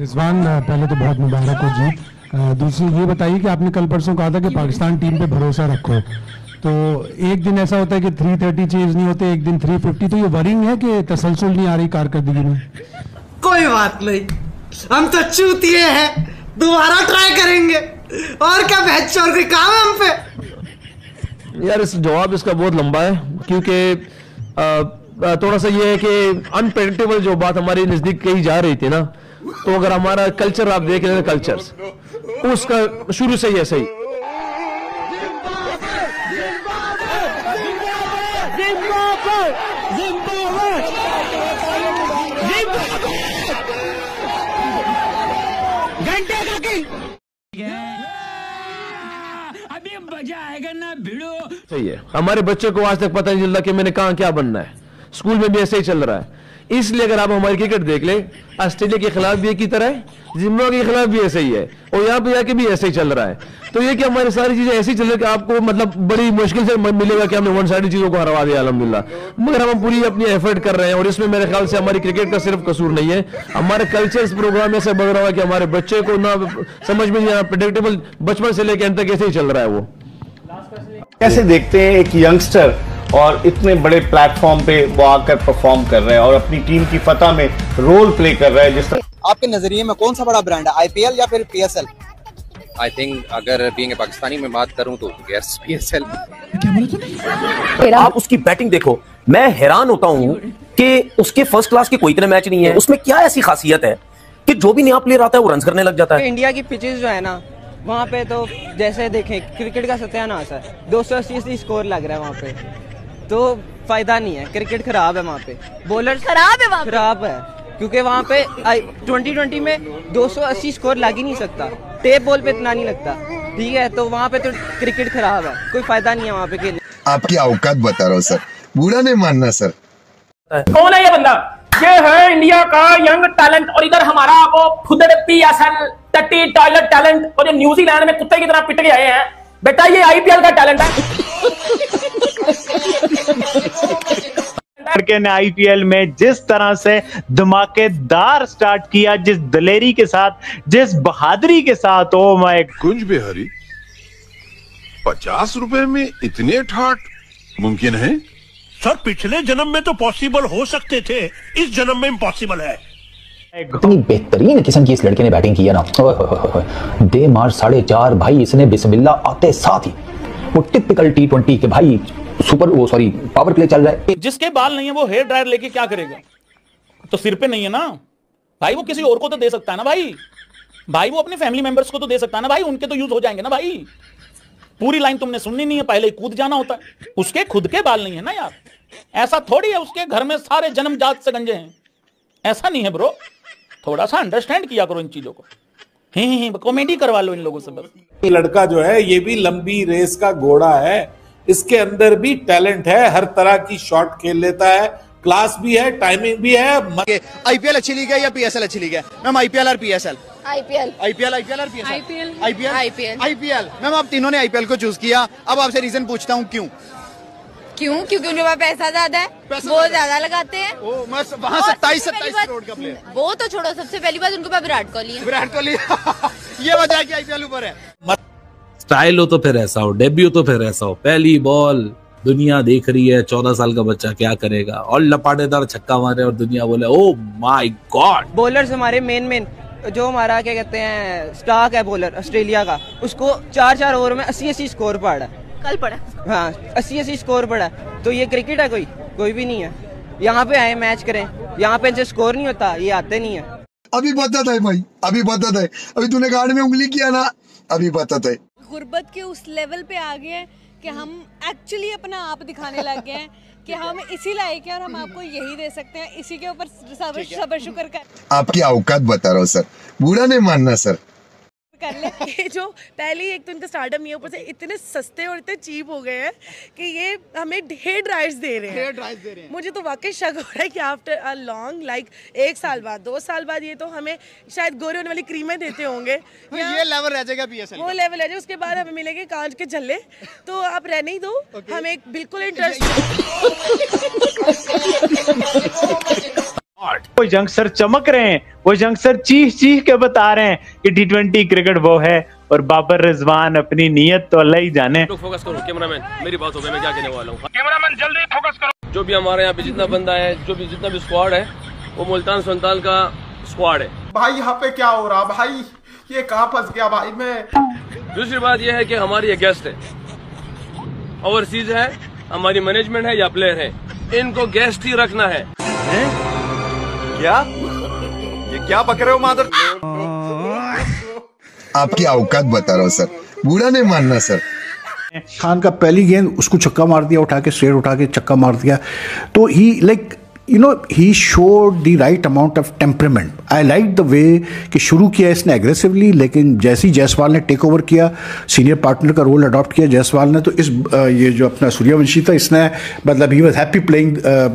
रिजवान, पहले तो बहुत मुबारक हो जीत। दूसरी ये बताइए कि आपने कल परसों कहा था कि पाकिस्तान टीम पे भरोसा रखो, तो एक दिन ऐसा होता है कि 330 चेज नहीं होते, एक दिन 350, तो ये वरिंग है कि तसलसल नहीं आ रही कारकर्दगी में? कोई बात नहीं, हम तो चूतिए हैं, दोबारा ट्राई करेंगे। और क्या बहस चोर के काम है हम पे? यार इस जवाब इसका बहुत लंबा है, क्योंकि थोड़ा सा ये है कि अनप्रेडिक्टेबल जो बात हमारे नजदीक कही जा रही थी ना, तो अगर हमारा कल्चर आप देख लें, कल्चर्स उसका शुरू से ही ऐसे ही। अभी मजा आएगा ना भिड़ो। सही है, हमारे बच्चे को आज तक पता नहीं चलता कि मैंने कहां क्या बनना है। स्कूल में भी ऐसे ही चल रहा है। इसलिए अगर आप हमारी क्रिकेट देख ले, ऑस्ट्रेलिया के खिलाफ भी एक ही तरह है, जिम्बाब्वे के खिलाफ भी ऐसे ही है, और यहाँ पे जाके भी ऐसे ही चल रहा है। तो ये कि हमारी सारी चीजें ऐसी चल रही है कि आपको मतलब बड़ी मुश्किल से मिलेगा कि हमने वन साइड चीजों को हरवा दिया अल्हम्दुलिल्लाह। मगर हम पूरी अपनी एफर्ट कर रहे हैं, और इसमें मेरे ख्याल से हमारी क्रिकेट का सिर्फ कसूर नहीं है, हमारे कल्चर्स प्रोग्राम ऐसे बढ़ रहा है कि हमारे बच्चे को ना समझ में नहीं, प्रेडिक्टेबल बचपन से लेकर अंत तक ऐसे ही चल रहा है। वो कैसे देखते हैं एक यंगस्टर और इतने बड़े प्लेटफॉर्म पे वो आकर परफॉर्म कर रहे हैं और अपनी टीम की फतह में रोल प्ले कर रहे हैं? जिस तरह आपके नजरिए में कौन सा बड़ा ब्रांड है, आईपीएल या फिर पीएसएल? आई थिंक अगर बीइंग पाकिस्तानी में बात करूं तो यस पीएसएल। आप उसकी बैटिंग देखो, मैं हैरान होता हूं कि उसके फर्स्ट क्लास के कोई इतने मैच नहीं है, उसमें क्या ऐसी खासियत है कि जो भी नया प्लेयर आता है वो रन करने लग जाता है। इंडिया की पिचेस जो है ना, वहाँ पे तो जैसे देखें क्रिकेट का सत्यानाश है, 280 स्कोर लग रहा है वहाँ पे, तो फायदा नहीं है। क्रिकेट खराब है वहाँ पे, बॉलर खराब है, वहाँ खराब है, क्योंकि वहाँ पे 2020 में 280 स्कोर लग ही नहीं सकता, टेप बॉल पे इतना नहीं लगता, ठीक है? तो वहाँ पे तो क्रिकेट खराब है, कोई फायदा नहीं है वहाँ पे खेलने। आपकी औकात बता रहा हूँ सर, बुरा नहीं मानना सर। कौन है ये बंदा? ये है इंडिया का यंग टैलेंट, और इधर हमारा वो खुदर पीएसएल टट्टी टॉयलेट टैलेंट, और ये न्यूजीलैंड में कुत्ते की तरह पिट के आए हैं। बेटा ये आईपीएल का टैलेंट है। लड़के ने आईपीएल में जिस तरह से धमाकेदार स्टार्ट किया, जिस दलेरी के साथ, जिस बहादुरी के साथ, ओ माय कुंज बिहारी 50 रुपए में इतने ठाठ मुमकिन है? सर पिछले जन्म में तो पॉसिबल हो सकते थे, इस जन्म में इम्पॉसिबल है। इतनी बेहतरीन किस्म की इस लड़के ने बैटिंग की है ना, दे मार 4.5 भाई, इसने बिस्मिल्लाह आते साथ ही वो टिपिकल T20 के भाई पावर प्ले चल रहा है। जिसके बाल नहीं है वो हेयर ड्रायर लेके क्या करेगा? तो सिर पे नहीं है ना भाई, वो किसी और को तो दे सकता है ना भाई वो अपने फैमिली मेंबर्स को तो दे सकता है ना भाई, उनके तो यूज हो जाएंगे ना भाई। पूरी लाइन तुमने सुननी नहीं है, पहले ही कूद जाना होता है। उसके खुद के बाल नहीं है ना यार, ऐसा थोड़ी है उसके घर में सारे जन्मजात से गंजे हैं, ऐसा नहीं है ब्रो। थोड़ा सा अंडरस्टैंड किया करो इन चीजों को, कॉमेडी करवा लो इन लोगों से बस। ये लड़का जो है ये भी लंबी रेस का घोड़ा है, इसके अंदर भी टैलेंट है, हर तरह की शॉट खेल लेता है, क्लास भी है, टाइमिंग भी है। आईपीएल अच्छी लीग है या पीएसएल अच्छी लीग है? मैम आईपीएल और पीएसएल? आईपीएल और पीएसएल? आईपीएल। मैम आप तीनों ने आईपीएल को चूज किया, अब आपसे रीजन पूछता हूँ क्यों? क्योंकि उनके पास पैसा ज्यादा है, वो ज्यादा लगाते हैं। वहाँ 27 करोड़ का प्लेयर, वो तो छोड़ो, सबसे पहली बात उनके पास विराट कोहली है। विराट कोहली ये वजह है कि आईपीएल ऊपर है। स्टाइल हो तो फिर ऐसा हो, डेब्यू तो फिर ऐसा हो, पहली बॉल दुनिया देख रही है, 14 साल का बच्चा क्या करेगा, और लपाटेदार छक्का मारे और दुनिया बोले ओ माय गॉड। बॉलर्स हमारे मेन जो हमारा क्या कहते हैं स्टार्क है बॉलर ऑस्ट्रेलिया का, उसको 4 ओवर में 80 स्कोर पड़ा, कल पड़ा, हाँ 80 स्कोर पड़ा। तो ये क्रिकेट है? कोई भी नहीं है। यहाँ पे आए मैच करें, यहाँ पे इनसे स्कोर नहीं होता, ये आते नहीं है। अभी बताता है भाई, अभी बताता है, अभी तूने गार्ड में उंगली किया ना, अभी बताता है। गुर्बत के उस लेवल पे आ गए हैं कि हम एक्चुअली अपना आप दिखाने लग गए हैं कि हम इसी लायक हैं और हम आपको यही दे सकते हैं, इसी के ऊपर सबर शुक्र कर। आपकी औकात बता रहा हूँ सर, बुरा नहीं मानना सर। कर ले। ये जो पहले एक तो इनका स्टार्टअप ये ऊपर से इतने सस्ते और इतने चीप हो गए हैं कि ये हमें हेयर ड्रायर्स दे रहे हैं। मुझे तो वाकई शक हो रहा है कि आफ्टर अ लॉन्ग 1 साल बाद 2 साल बाद ये तो हमें शायद गोरे होने वाली क्रीमें देते होंगे। ये लेवल रह जाएगा पीएसएल, वो लेवल रह जाएगा। उसके बाद हमें मिलेंगे कांच के झल्ले, तो आप रहने ही दो। हमें बिल्कुल इंटरेस्ट वो यंगस्टर चमक रहे हैं, वो यंगस्टर चीख के बता रहे हैं कि T20 क्रिकेट वो है, और बाबर रिजवान अपनी नीयत तो अल्लाह ही जाने। फोकस करो कैमरामैन, मेरी बात हो गई, मैं क्या कहने वाला हूँ। कैमरामैन जल्दी फोकस करो। जो भी हमारे यहाँ पे जितना बंदा है, जितना भी स्क्वाड है, वो मुल्तान सुल्तान का स्क्वाड है। भाई यहाँ पे क्या हो रहा भाई, ये कहाँ फंस गया भाई मैं। दूसरी बात यह है कि हमारी ये गेस्ट है, ओवरसीज है, हमारी मैनेजमेंट है या प्लेयर है, इनको गेस्ट ही रखना है। क्या ये क्या बक रहे हो मादर? आपकी औकात बता रहा हूँ सर, बुरा नहीं मानना सर। खान का पहली गेंद उसको छक्का मार दिया, उठा के स्ट्रेट उठा के छक्का मार दिया, तो ही like he showed the right amount of temperament. I liked the way कि शुरू किया इसने aggressively, लेकिन जैसे ही जायसवाल ने टेक ओवर किया, सीनियर पार्टनर का रोल अडॉप्ट किया जायसवाल ने, तो इस ये जो अपना सूर्यवंशी था, इसने मतलब he was happy playing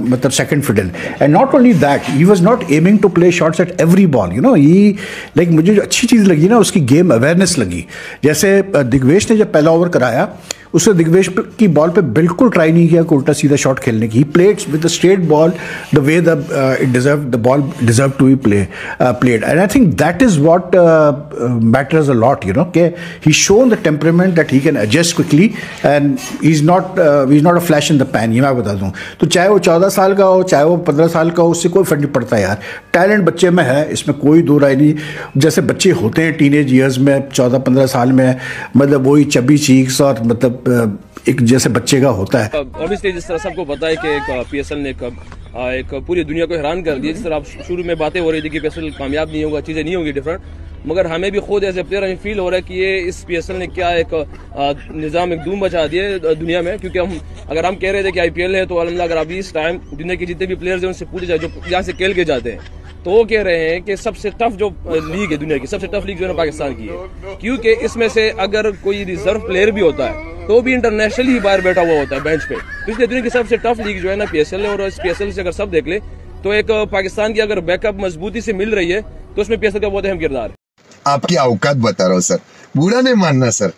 मतलब second fiddle, and not only that he was not aiming to play shots at every ball, he like मुझे जो अच्छी चीज़ लगी ना, उसकी गेम अवेयरनेस लगी। जैसे दिग्वेश ने जब पहला ओवर कराया, उसने दिग्वेश की बॉल पे बिल्कुल ट्राई नहीं किया कि उल्टा सीधा शॉट खेलने की। He played with the straight ball the way the ball deserve to be played, and I think that is what matters a lot, कि he shown the temperament that he can adjust quickly, and he is not a flash in the pan. ये मैं बता दूं, तो चाहे वो 14 साल का हो, चाहे वो 15 साल का हो, उससे कोई फर्क नहीं पड़ता यार। टैलेंट बच्चे में है, इसमें कोई दो राय नहीं। जैसे बच्चे होते हैं टीनेज ईयर्स में, 14-15 साल में, मतलब वही चबी चीक्स और मतलब एक जैसे बच्चे का होता है। ऑब्वियसली जिस तरह सबको पता है कि एक पीएसएल ने एक पूरी दुनिया को हैरान कर दिया। जिस तरह शुरू में बातें हो रही थी कि पीएसएल कामयाब नहीं होगा, चीजें नहीं होंगी डिफरेंट, मगर हमें भी खुद एज ए प्लेयर हमें फील हो रहा है कि ये इस पीएसएल ने क्या एक निज़ाम, एक धूम मचा दिया दुनिया में। क्योंकि अगर हम कह रहे थे कि आईपीएल है, तो अल्हम्दुलिल्लाह अगर अभी इस टाइम दुनिया के जितने भी प्लेयर्स हैं उनसे पूछे जाए जो यहाँ से खेल के जाते हैं, तो वो कह रहे हैं कि सबसे टफ जो लीग है दुनिया की, सबसे टफ लीग जो है ना पाकिस्तान की है। क्योंकि इसमें से अगर कोई रिजर्व प्लेयर भी होता है तो भी इंटरनेशनल ही बाहर बैठा हुआ होता है बेंच पे। तो इसलिए दुनिया की सबसे टफ लीग जो है ना पीएसएल है, और इस पीएसएल से अगर सब देख ले तो एक पाकिस्तान की अगर बैकअप मजबूती से मिल रही है तो उसमें पीएसएल का बहुत अहम किरदार है। आपकी औकात बता रहा हूँ सर, बुरा नहीं मानना सर।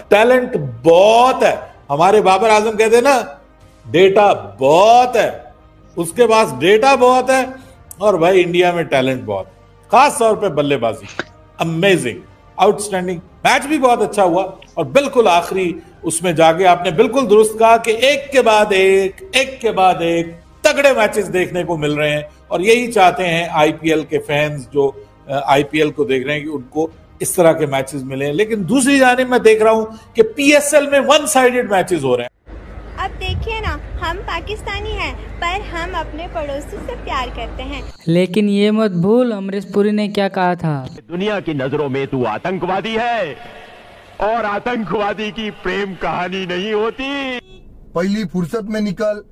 टैलेंट बहुत है, हमारे बाबर आजम कहते हैं ना, डेटा बहुत है, उसके पास डेटा बहुत है, और भाई इंडिया में टैलेंट बहुत, खास तौर पे बल्लेबाजी अमेजिंग, आउटस्टैंडिंग। मैच भी बहुत अच्छा हुआ, और बिल्कुल आखिरी उसमें जाके आपने बिल्कुल दुरुस्त कहा कि एक के बाद एक तगड़े मैचेस देखने को मिल रहे हैं, और यही चाहते हैं आईपीएल के फैंस जो आईपीएल को देख रहे हैं कि उनको इस तरह के मैचेस मिले। लेकिन दूसरी जानिब मैं देख रहा हूं कि पीएसएल में वन साइडेड मैचेस हो रहे हैं। अब देखिए ना, हम पाकिस्तानी हैं पर हम अपने पड़ोसी से प्यार करते हैं। लेकिन ये मत भूल अमरीश पुरी ने क्या कहा था, दुनिया की नजरों में तू आतंकवादी है, और आतंकवादी की प्रेम कहानी नहीं होती। पहली फुर्सत में निकल,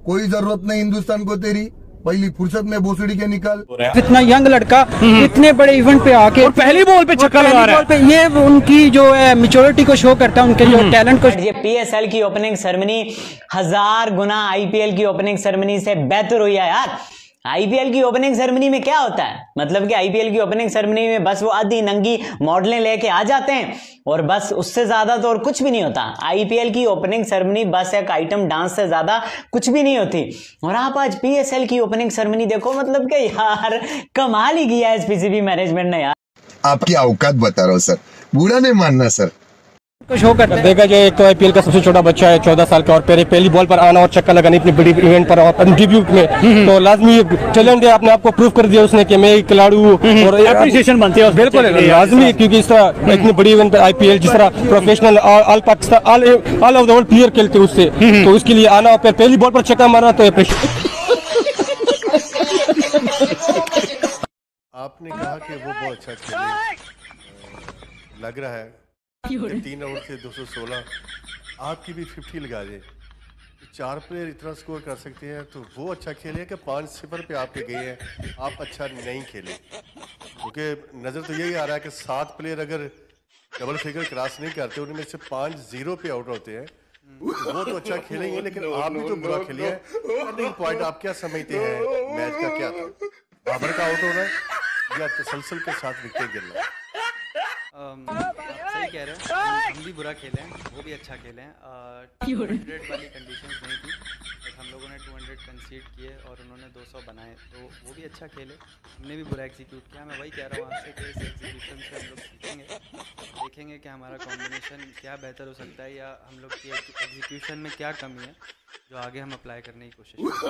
कोई जरूरत नहीं हिंदुस्तान को तेरी, पहली फुर्सत में भोसड़ी के निकल। इतना यंग लड़का इतने बड़े इवेंट पे आके और पहली बॉल पे छक्का लगा रहा है, ये उनकी जो है मैच्योरिटी को शो करता है, उनके जो टैलेंट को। ये पीएसएल की ओपनिंग सेरेमनी 1000 गुना आईपीएल की ओपनिंग सेरेमनी से बेहतर हुई है यार। आईपीएल की ओपनिंग सेरेमनी में क्या होता है, मतलब कि आईपीएल की ओपनिंग सेरेमनी में बस वो आधी नंगी मॉडलें लेके आ जाते हैं, और बस उससे ज्यादा तो और कुछ भी नहीं होता। आईपीएल की ओपनिंग सेरेमनी बस एक आइटम डांस से ज्यादा कुछ भी नहीं होती। और आप आज पीएसएल की ओपनिंग सेरेमनी देखो, मतलब कि यार कमाल ही किया है इस पीसीबी मैनेजमेंट ने यार। आपकी औकात बता रहा हूँ सर, बुरा नहीं मानना सर। शो कर देखा जाए, एक तो आईपीएल का सबसे छोटा बच्चा है 14 साल का, और पहली बॉल पर आना और छक्का लगाना इतनी बड़ी इवेंट पर और डेब्यू में, तो लाजमी टैलेंट है, अपने आप को प्रूव कर दिया उसने कि मैं एक खिलाड़ी हूँ, और एप्रिसिएशन बनती है बिल्कुल लाजमी। क्योंकि इस तरह इतनी बड़ी इवेंट पर आईपीएल, जिस तरह professional all Pakistan all over the world player खेलते उससे, तो उसके लिए आना और पहली बॉल पर छक्का मारना, तो आपने कहा कि वो बहुत अच्छा खेले, लग रहा है 3 ओवर से 216, आपकी भी 50 लगा दे। 4 प्लेयर इतना स्कोर कर सकते हैं, तो वो अच्छा खेले कि 5-0 पे आपके गए हैं, आप अच्छा नहीं खेले। क्योंकि नज़र तो यही आ रहा है कि 7 प्लेयर अगर डबल फिगर क्रॉस नहीं करते, उनमें से 5-0 पे आउट होते हैं, तो वो तो अच्छा खेलेंगे, लेकिन आप भी तो बुरा खेले हैं। टर्निंग पॉइंट आप क्या समझते हैं मैच का, क्या था? बाबर का आउट होना या तसलसल के साथ विकेट गिरना? सही कह रहे हैं, हम भी बुरा खेले हैं, वो भी अच्छा खेले हैं। वाली कंडीशंस नहीं थी, हम लोगों ने 200 कंसीड किए और उन्होंने 200 बनाए, तो वो भी अच्छा खेले, हमने भी बुरा एग्जीक्यूट किया। मैं वही कह रहा हूँ आपसे कि इस एग्जीक्यूशन से हम लोग सीखेंगे, देखेंगे कि हमारा कॉम्बिनेशन क्या बेहतर हो सकता है या हम लोग की एग्जीक्यूशन में क्या कमी है जो आगे हम अप्लाई करने की कोशिश करेंगे।